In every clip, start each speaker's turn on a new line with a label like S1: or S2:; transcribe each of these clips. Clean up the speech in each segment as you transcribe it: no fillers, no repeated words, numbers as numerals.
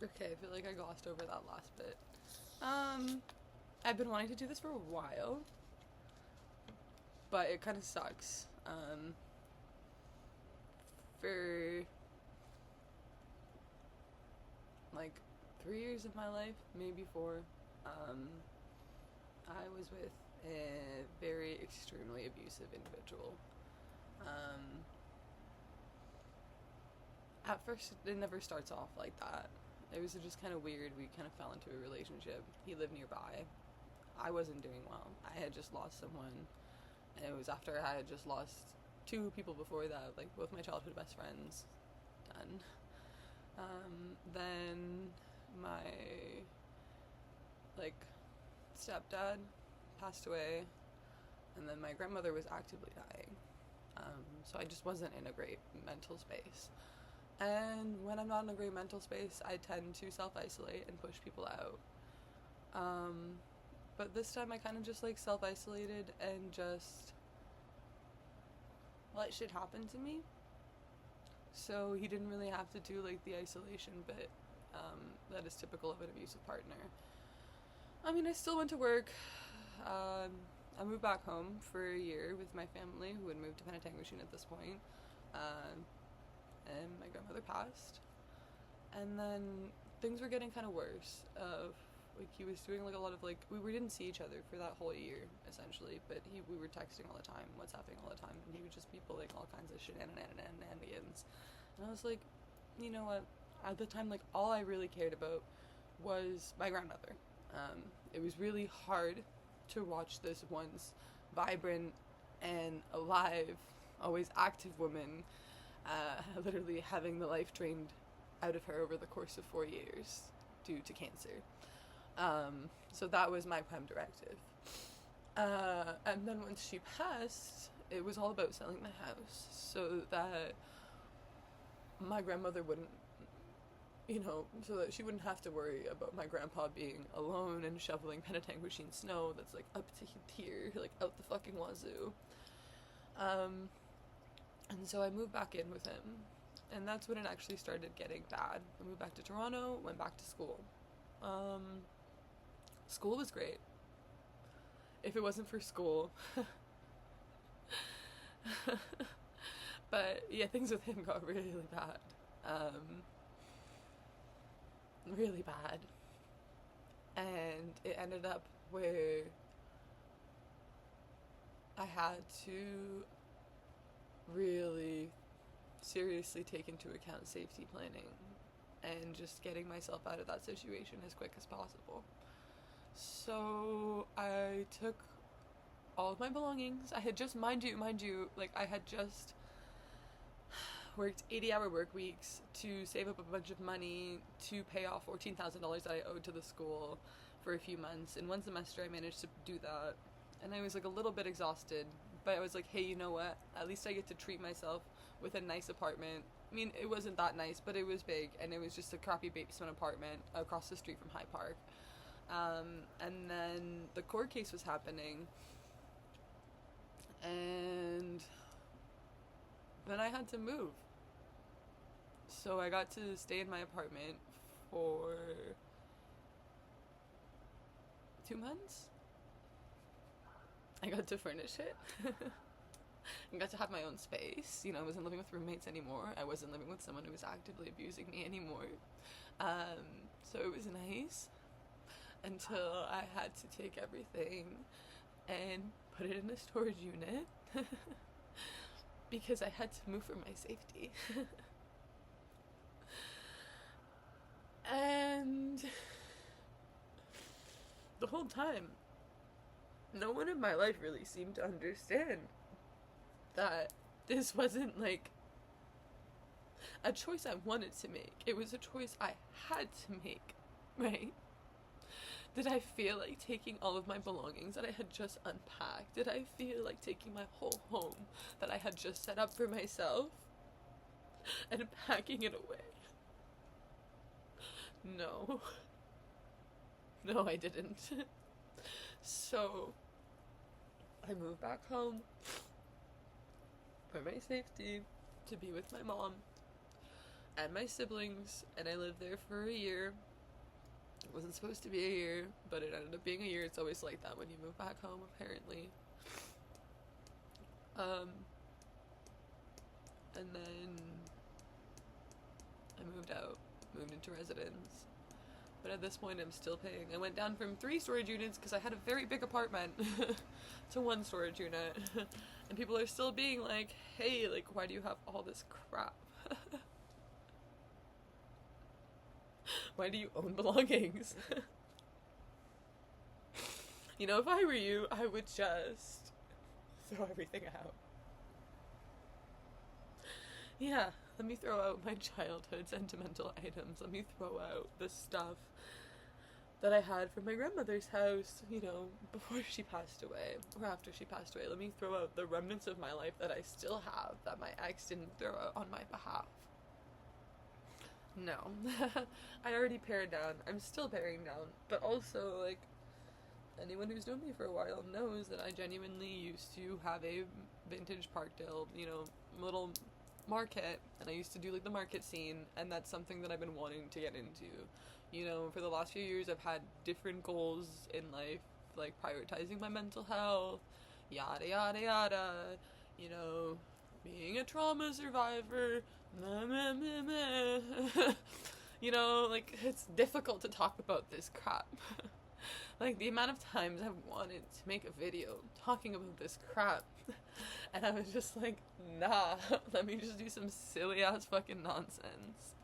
S1: Okay, I feel like I glossed over that last bit. I've been wanting to do this for a while, but it kind of sucks. For like 3 years of my life, maybe four, um, I was with a very extremely abusive individual. Um, at first, it never starts off like that. It was just kind of weird. We kind of fell into a relationship. He lived nearby. I wasn't doing well. I had just lost someone, and it was after I had just lost two people before that, like both my childhood best friends. Done. Then my like stepdad passed away, and then my grandmother was actively dying. So I just wasn't in a great mental space. And when I'm not in a great mental space, I tend to self isolate and push people out. Um, but this time I kind of just like self isolated and just let shit happen to me. So he didn't really have to do like the isolation bit that is typical of an abusive partner. I mean, I still went to work. I moved back home for a year with my family, who had moved to Penetanguishene at this point. Um, and my grandmother passed. And then things were getting kind of worse. Like he was doing like a lot of like we didn't see each other for that whole year essentially, but we were texting all the time, WhatsApping all the time, and he would just be pulling all kinds of shenanigans. And I was like, you know what? At the time, like all I really cared about was my grandmother. It was really hard to watch this once vibrant and alive, always active woman literally having the life drained out of her over the course of 4 years due to cancer. So that was my prime directive. And then once she passed, it was all about selling the house so that my grandmother wouldn't, so that she wouldn't have to worry about my grandpa being alone and shoveling Penetanguishene snow that's like up to here, like out the fucking wazoo. Um, and so I moved back in with him, and that's when it actually started getting bad. I moved back to Toronto, went back to school. Um, School was great. If it wasn't for school, but yeah, things with him got really bad. Um, really bad. And it ended up where I had to really seriously take into account safety planning and just getting myself out of that situation as quick as possible. So I took all of my belongings. I had just, mind you, like I had just worked 80-hour work weeks to save up a bunch of money to pay off $14,000 that I owed to the school for a few months. In one semester, I managed to do that. And I was like a little bit exhausted, but I was like, hey, you know what? At least I get to treat myself with a nice apartment. I mean, it wasn't that nice, but it was big, and it was just a crappy basement apartment across the street from High Park. And then the court case was happening, and then I had to move. So I got to stay in my apartment for 2 months. I got to furnish it. I got to have my own space. I wasn't living with roommates anymore. I wasn't living with someone who was actively abusing me anymore. So it was nice until I had to take everything and put it in a storage unit because I had to move for my safety. And the whole time, no one in my life really seemed to understand that this wasn't like a choice I wanted to make. It was a choice I had to make, right? Did I feel like taking all of my belongings that I had just unpacked? Did I feel like taking my whole home that I had just set up for myself and packing it away? No. No, I didn't. So, I moved back home for my safety to be with my mom. and my siblings, and I lived there for a year. It wasn't supposed to be a year, but it ended up being a year. It's always like that when you move back home, apparently. And then I moved out, moved into residence. But at this point, I'm still paying. I went down from 3 storage units because I had a very big apartment to 1 storage unit. And people are still being like, hey, like, why do you have all this crap? Why do you own belongings? You know, if I were you, I would just throw everything out. Yeah, let me throw out my childhood sentimental items. Let me throw out the stuff that I had from my grandmother's house, you know, before she passed away, or after she passed away. Let me throw out the remnants of my life that I still have, that my ex didn't throw out on my behalf. No. I already pared down. I'm still paring down. But also, like, anyone who's known me for a while knows that I genuinely used to have a vintage Parkdale, you know, little market, and I used to do, like, the market scene, and that's something that I've been wanting to get into. You know, for the last few years, I've had different goals in life, like prioritizing my mental health, yada, yada, yada, you know, being a trauma survivor, you know, like, it's difficult to talk about this crap. Like, the amount of times I've wanted to make a video talking about this crap, and I was just like, nah, let me just do some silly ass fucking nonsense.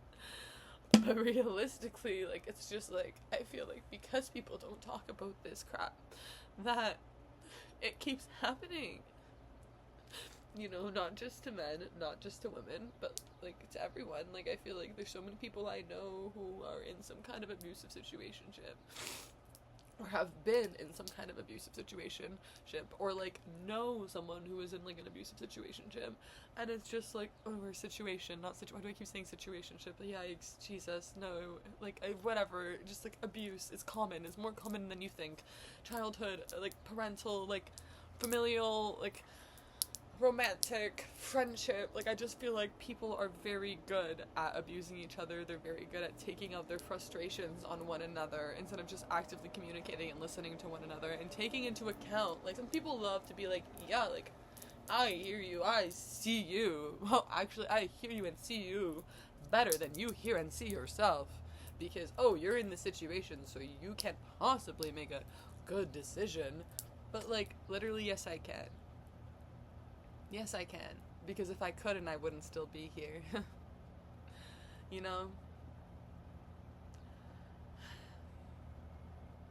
S1: But realistically, like, it's just like, I feel like because people don't talk about this crap, that it keeps happening. You know, not just to men, not just to women, but, like, to everyone. Like, I feel like there's so many people I know who are in some kind of abusive situationship, or have been in some kind of abusive situationship, or, like, know someone who is in, like, an abusive situationship, and it's just, like, or situation, not why do I keep saying situationship? Yikes, Jesus, no, like, whatever, just, like, abuse, it's common, it's more common than you think. Childhood, like, parental, like, familial, like, romantic, friendship, like, I just feel like people are very good at abusing each other. They're very good at taking out their frustrations on one another instead of just actively communicating and listening to one another and taking into account, like, some people love to be like, yeah, like, I hear you, I see you. Well, actually, I hear you and see you better than you hear and see yourself, because, oh, you're in the situation, so you can't possibly make a good decision. But, like, literally, yes, I can. Yes, I can. Because if I couldn't, I wouldn't still be here. You know?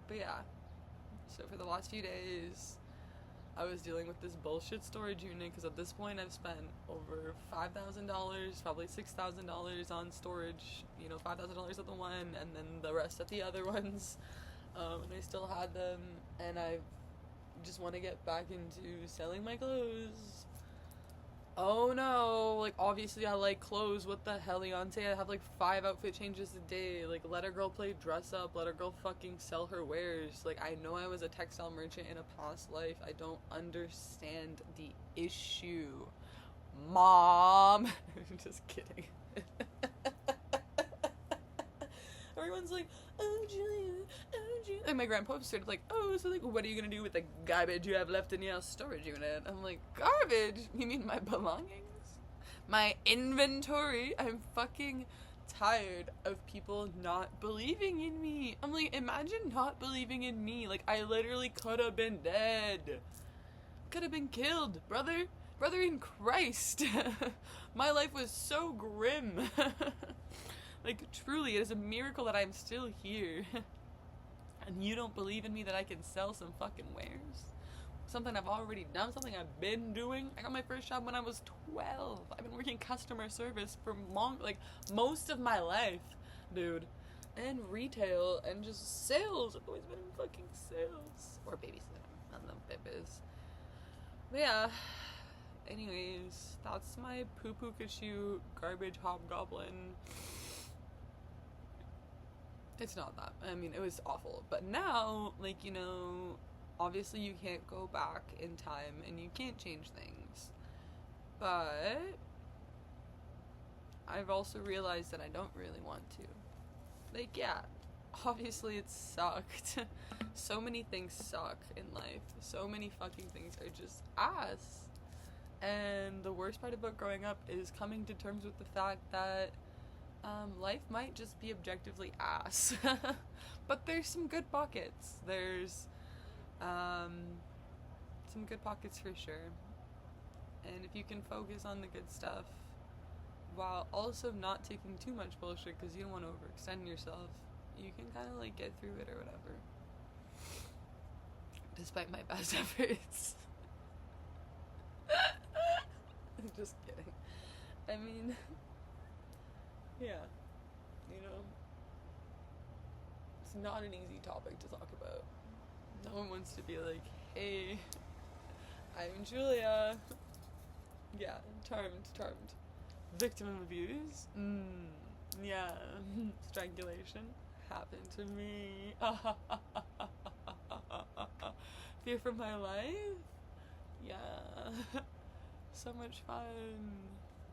S1: But yeah. So for the last few days, I was dealing with this bullshit storage unit, because at this point I've spent over $5,000, probably $6,000 on storage. You know, $5,000 at the one, and then the rest at the other ones. And I still had them, and I just want to get back into selling my clothes. Oh no, like, obviously I like clothes, what the hell, Leonte? I have like 5 outfit changes a day. Like, let a girl play dress up, let a girl fucking sell her wares. Like, I know I was a textile merchant in a past life. I don't understand the issue. Mom! Just kidding. Everyone's like, oh, Julia, oh, Julia. Like, my grandpa started like, oh, so, like, what are you gonna do with the garbage you have left in your storage unit? I'm like, garbage? You mean my belongings? My inventory? I'm fucking tired of people not believing in me. I'm like, imagine not believing in me. Like, I literally could have been dead. Could have been killed, brother. Brother in Christ. My life was so grim. Like, truly, it is a miracle that I'm still here. And you don't believe in me that I can sell some fucking wares? Something I've already done, something I've been doing. I got my first job when I was 12. I've been working customer service for most of my life, dude. And retail, and just sales. I've always been in fucking sales. Or babysitting, not them babies. But yeah, anyways, that's my poo-poo Kashu garbage hobgoblin. It's not that. I mean, it was awful. But now, like, you know, obviously you can't go back in time and you can't change things. But I've also realized that I don't really want to. Like, yeah, obviously it sucked. So many things suck in life. So many fucking things are just ass. And the worst part about growing up is coming to terms with the fact that life might just be objectively ass. But there's some good pockets. There's some good pockets for sure. And if you can focus on the good stuff while also not taking too much bullshit because you don't want to overextend yourself, you can kind of like get through it or whatever. Despite my best efforts. I'm just kidding. I mean, yeah, you know, it's not an easy topic to talk about. No one wants to be like, hey, I'm Julia. Yeah, charmed. Victim of abuse? Yeah. Strangulation? Happened to me. Fear for my life? Yeah. So much fun.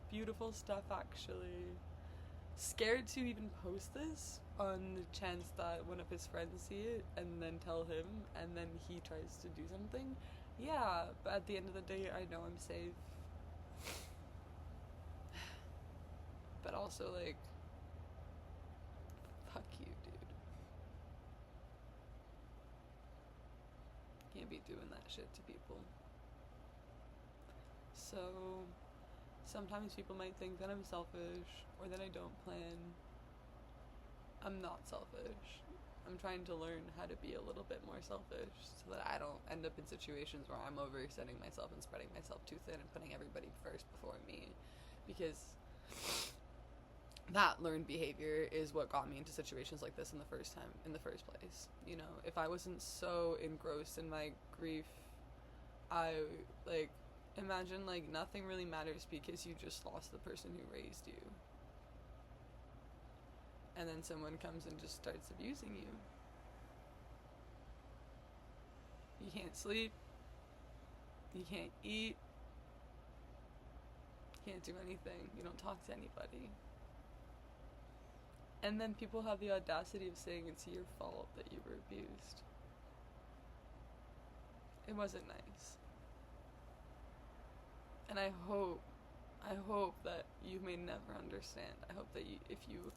S1: Beautiful stuff, actually. Scared to even post this on the chance that one of his friends see it and then tell him and then he tries to do something. Yeah, but at the end of the day, I know I'm safe. But also, like, fuck you, dude. Can't be doing that shit to people. So, sometimes people might think that I'm selfish or that I don't plan. I'm not selfish. I'm trying to learn how to be a little bit more selfish so that I don't end up in situations where I'm overextending myself and spreading myself too thin and putting everybody first before me. Because that learned behavior is what got me into situations like this in the first place. You know, if I wasn't so engrossed in my grief, I, like, imagine, like, nothing really matters because you just lost the person who raised you. And then someone comes and just starts abusing you. You can't sleep. You can't eat. You can't do anything. You don't talk to anybody. And then people have the audacity of saying it's your fault that you were abused. It wasn't nice. And I hope that you may never understand. I hope that if you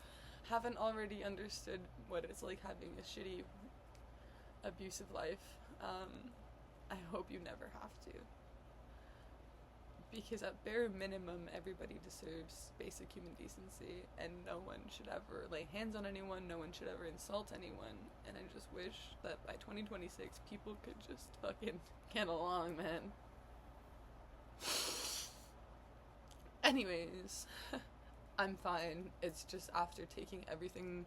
S1: haven't already understood what it's like having a shitty, abusive life, I hope you never have to. Because at bare minimum, everybody deserves basic human decency, and no one should ever lay hands on anyone, no one should ever insult anyone, and I just wish that by 2026, people could just fucking get along, man. Anyways, I'm fine. It's just after taking everything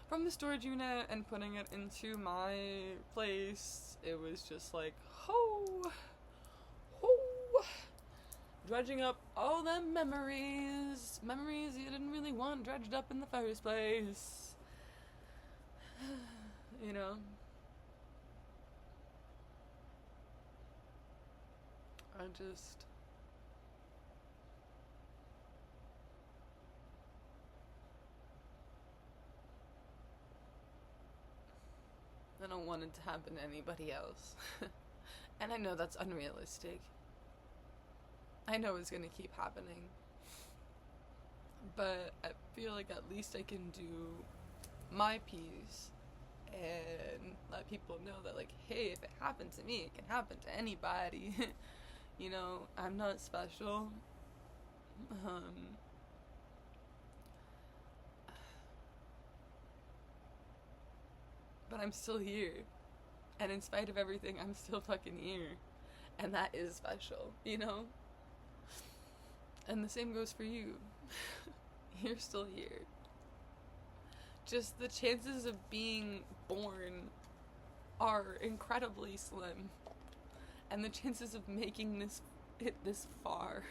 S1: from the storage unit and putting it into my place, it was just like, dredging up all the memories you didn't really want dredged up in the first place. You know? I don't want it to happen to anybody else. And I know that's unrealistic. I know it's gonna keep happening. But I feel like at least I can do my piece and let people know that, like, hey, if it happened to me, it can happen to anybody. You know, I'm not special. But I'm still here. And in spite of everything, I'm still fucking here. And that is special, you know? And the same goes for you. You're still here. Just the chances of being born are incredibly slim. And the chances of making it this far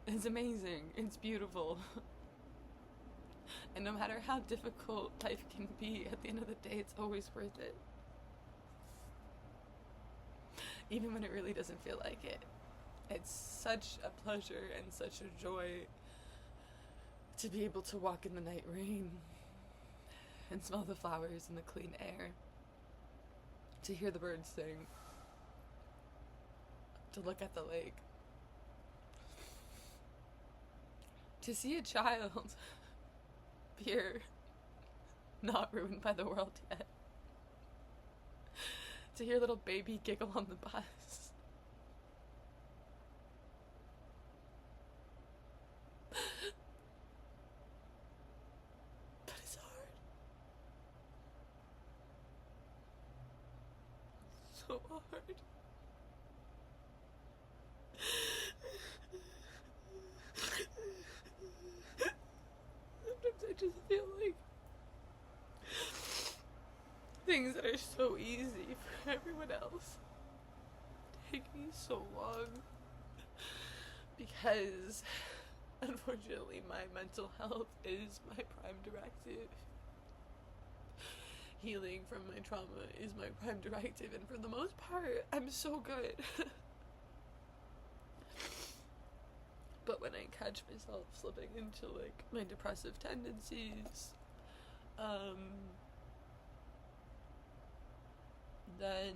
S1: is amazing. It's beautiful. And no matter how difficult life can be, at the end of the day, it's always worth it. Even when it really doesn't feel like it. it's such a pleasure and such a joy to be able to walk in the night rain and smell the flowers and the clean air, to hear the birds sing, to look at the lake, to see a child appear not ruined by the world yet, to hear little baby giggle on the bus. But it's hard. So hard. Sometimes I just feel like things that are so easy for everyone else take me so long, because unfortunately my mental health is my prime directive. Healing from my trauma is my prime directive, and for the most part I'm so good. But when I catch myself slipping into like my depressive tendencies, then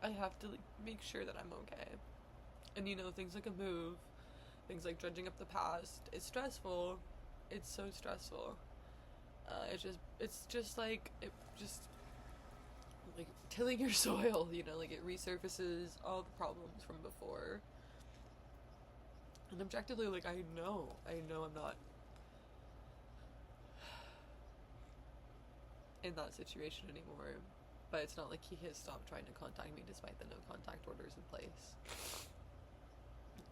S1: I have to like make sure that I'm okay. And you know, things like a move, things like dredging up the past, it's stressful. It's so stressful. It's just like tilling your soil, you know, like it resurfaces all the problems from before. And objectively, like I know I'm not in that situation anymore, but it's not like he has stopped trying to contact me despite the no contact orders in place.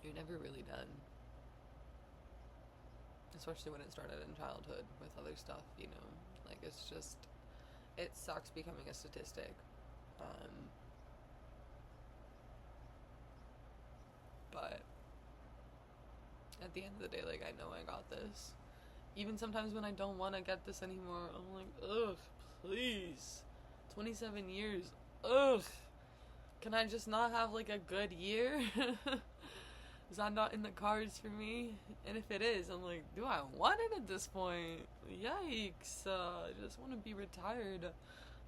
S1: You're never really done. Especially when it started in childhood with other stuff, you know, like it sucks becoming a statistic. But at the end of the day, like I know I got this. Even sometimes when I don't want to get this anymore, I'm like, ugh, please. 27 years, ugh. Can I just not have like a good year? Is that not in the cards for me? And if it is, I'm like, do I want it at this point? Yikes. I just want to be retired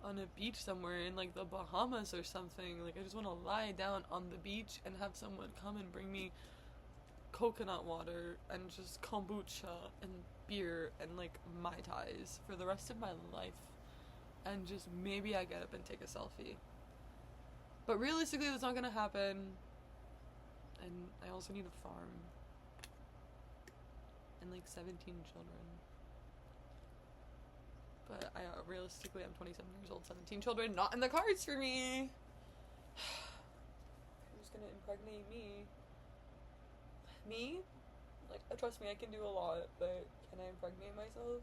S1: on a beach somewhere in like the Bahamas or something. Like I just want to lie down on the beach and have someone come and bring me coconut water and just kombucha and beer and like Mai Tais for the rest of my life. And just maybe I get up and take a selfie. But realistically, that's not gonna happen. And I also need a farm. And like 17 children. But realistically, I'm 27 years old, 17 children, not in the cards for me. Who's gonna impregnate me? Me? Like, trust me, I can do a lot, but can I impregnate myself?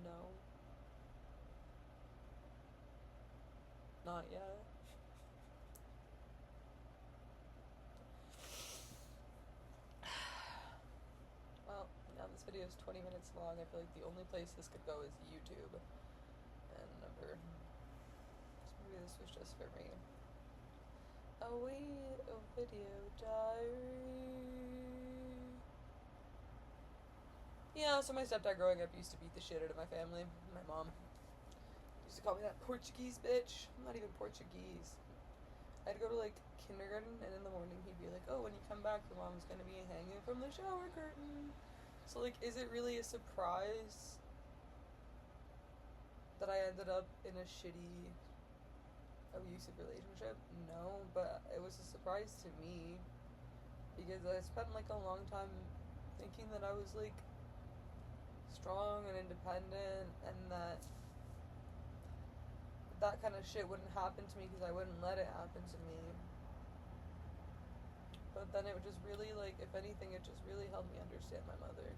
S1: No. Not yet. Well, now this video is 20 minutes long. I feel like the only place this could go is YouTube. And maybe this was just for me. Await a video diary. Yeah, so my stepdad growing up used to beat the shit out of my family. My mom used to call me that Portuguese bitch. I'm not even Portuguese. I'd go to like kindergarten, and in the morning he'd be like, oh, when you come back, your mom's gonna be hanging from the shower curtain. So like, is it really a surprise that I ended up in a shitty abusive relationship? No, but it was a surprise to me, because I spent like a long time thinking that I was like strong and independent, and that kind of shit wouldn't happen to me because I wouldn't let it happen to me. But then it would just really, like, if anything, it just really helped me understand my mother,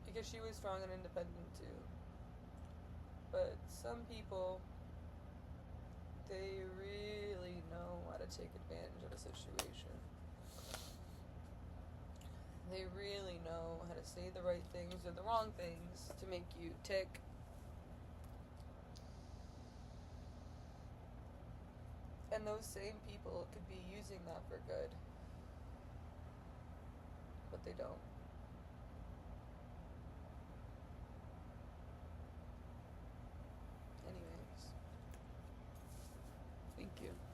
S1: because she was strong and independent too. But some people, they really know how to take advantage of a situation. They really know how to say the right things or the wrong things to make you tick. And those same people could be using that for good. But they don't. Anyways. Thank you.